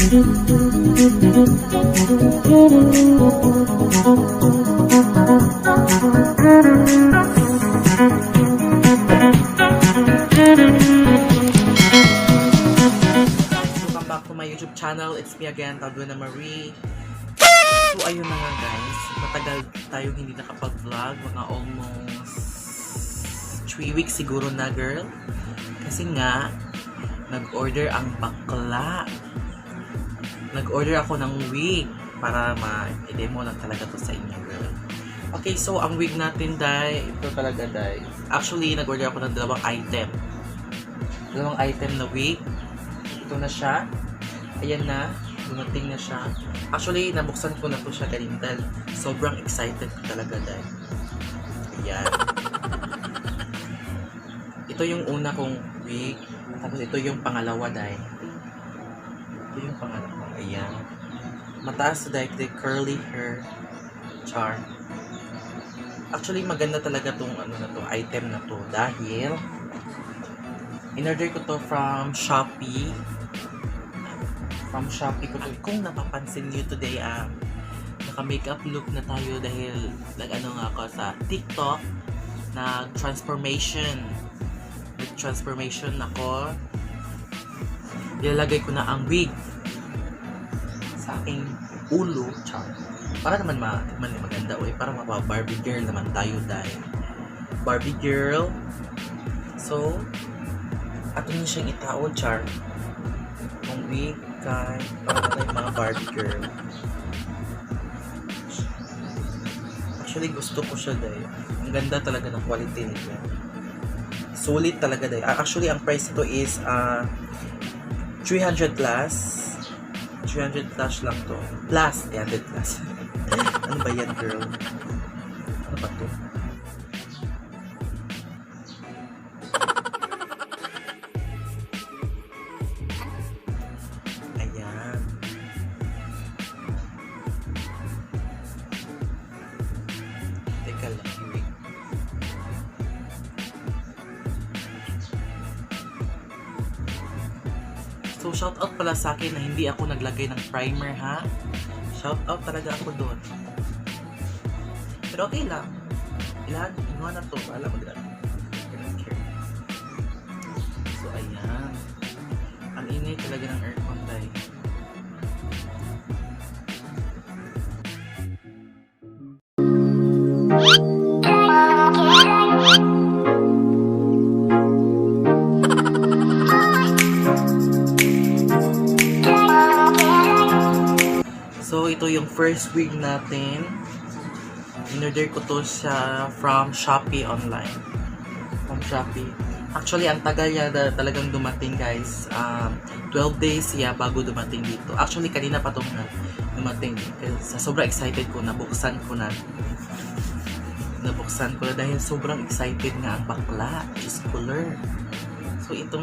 Back to my YouTube channel. It's me again, Aldwina. So ayun na nga guys, matagal tayo hindi nakapag-vlog, mga almost 3 weeks siguro na girl. Kasi nga, nag-order ang bakla. Nag-order ako ng wig para ma-demo lang talaga to sa inyo girl. Okay, so ang wig natin dai, ito talaga dai. Actually, nag-order ako ng dalawang item na wig. Ito na siya. Ayan na, dumating na siya. Actually, nabuksan ko na po siya kanina dahil sobrang excited ko talaga dahil. Ayan. Ito yung una kong wig. Tapos ito yung pangalawa dahil. Ito yung pangalawa. Ayan. Mataas dahil curly hair charm. Actually, maganda talaga tong item na to dahil in-order ko to from Shopee. Ko to. Kung napapansin niyo today, naka-makeup look na tayo dahil nag-ano nga ako sa TikTok, nag-transformation ako. Ilalagay ko na ang wig sa aking ulo, char. Para naman maganda, para mapa-Barbie girl naman tayo dahil. Barbie girl. So, ato niyo siyang itaon, char. Ang wig kay para tayo mga Barbie girl. Actually, gusto ko siya dahil. Ang ganda talaga ng quality niya. Solid talaga dahil. Actually, ang price ito is 300 plus. 300 plus lang to. Plus, 300 plus. Ano ba yan, girl? Ano ba to? Ayan. Teka lang. So, shout out pala sa akin na hindi ako naglagay ng primer, ha? Shout out talaga ako doon. Pero okay lang. Inuha na to. Alam mo din. So, ayan. Ang ingay talaga ng aircon tayo. So, ito yung first wig natin. In-order ko to siya from Shopee online. From Shopee. Actually, ang tagal niya talagang dumating, guys. 12 days siya bago dumating dito. Actually, kanina pa itong dumating. Sa sobrang excited ko, nabuksan ko na dahil sobrang excited nga ang bakla. Just color. So, ito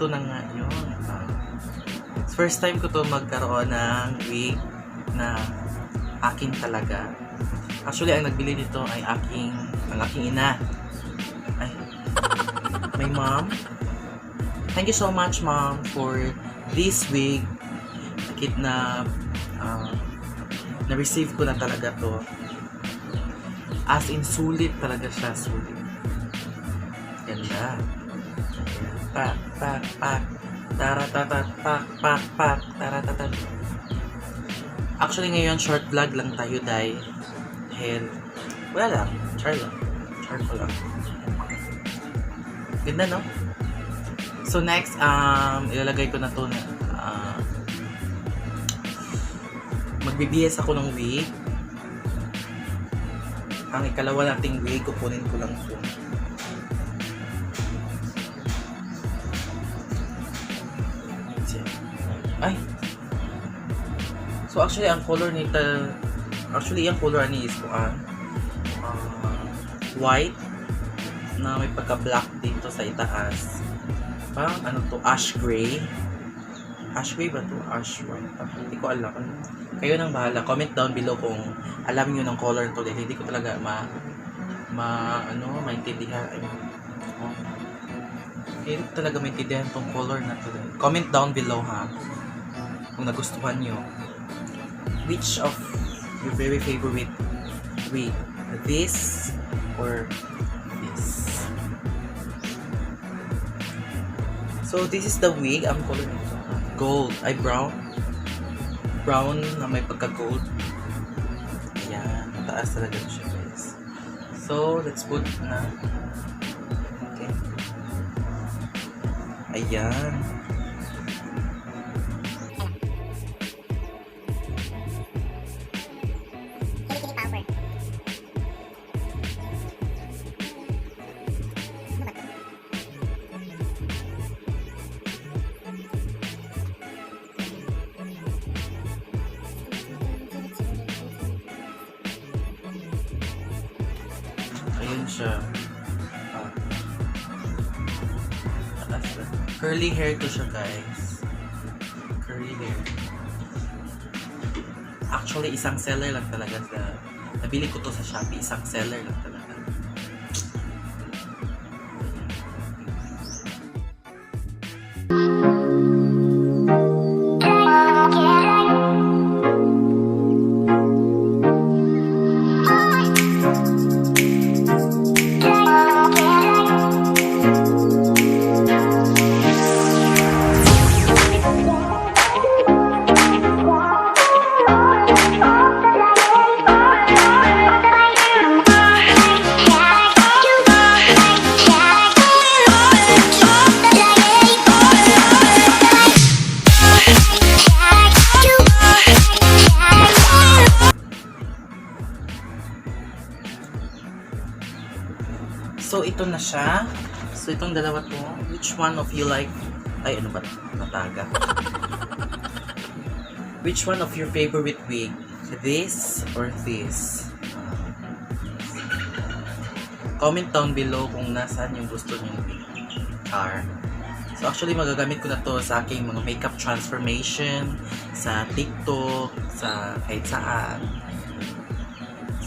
na nga yun. First time ko to magkaroon ng wig na akin talaga. Actually, ang nagbili nito ay ang aking ina. Ay, my mom. Thank you so much, mom, for this wig. Nakit na na-receive ko na talaga to. As in, sulit talaga siya, sulit. Ganda. Pak, pak, pak. Taratatat, pak, pak, pak. Taratatat. Actually, ngayon, short vlog lang tayo, dahil wala lang. Char ko lang. Ganda, no? So, next, ilalagay ko na to na magbibihis ako ng wig. Ang ikalawa nating wig, kukunin ko lang ito. Ay! So, actually, ang color nito, yung color ni is white na may pagka-black dito sa itaas. Parang ash gray. Ash gray ba to? Ash white. Hindi ko alam. Kayo nang bahala. Comment down below kung alam niyo ng color to. Hindi ko talaga maintindihan. Hindi ko talaga maintindihan tong color na to. Comment down below, ha. kung nagustuhan nyo. Which of your very favorite wig? This or this? So this is the wig. Ang color nito gold. Ay, brown. Brown na may pagka-gold. Ayan. Mataas talaga siya, guys. So, let's put na. Okay. Ayan. Ayun siya. Curly hair to siya, guys. Curly hair. Actually, isang seller lang talaga sa... Nabili ko to sa Shopee. Isang seller lang talaga. So, ito na siya. So, itong dalawa to. Which one of you like... Ay, ano ba? Nataga. Which one of your favorite wig? This or this? Comment down below kung nasaan yung gusto nyo wig. So, actually, magagamit ko na to sa aking mga makeup transformation, sa TikTok, sa kahit saan.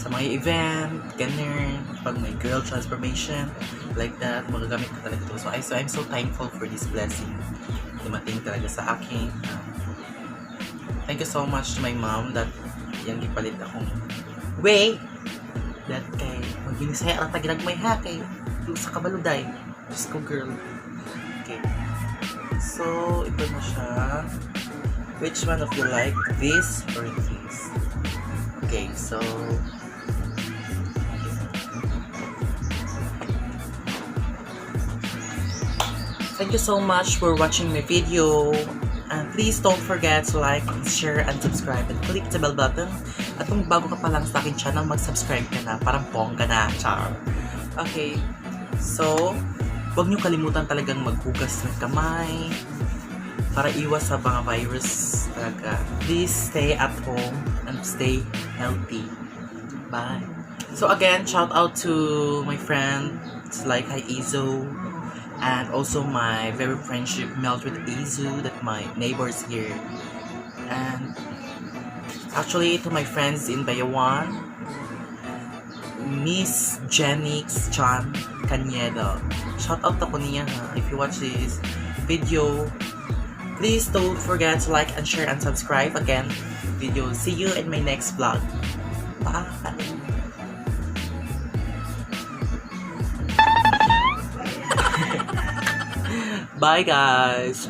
Sa mga event, ganyan, pag may girl transformation, like that, magagamit ko talaga ito. So I'm so thankful for this blessing. Dumating talaga sa akin. Thank you so much to my mom that yung gipalit akong way that kay mag-inisaya ang taginagmay ha kay sa kabaluday. Just go girl. Okay. So, ito na siya. Which one of you like? This or this? Okay, so thank you so much for watching my video. And please don't forget to like, share, and subscribe. And click the bell button. At kung bago ka pa lang sa akin channel, mag-subscribe ka na. Parang bongga na. Char. Okay. So, huwag nyo kalimutan talagang maghugas ng kamay para iwas sa mga virus talaga. Please stay at home and stay healthy. Bye. So again, shout out to my friends like Hi Izo. And also my very friendship melt with Izu, that my neighbors here. And actually to my friends in Bayawan, Miss Jenix Chan Canedo. Shout out ako niya ha. If you watch this video, please don't forget to like and share and subscribe again video. See you in my next vlog. Bye. Bye guys.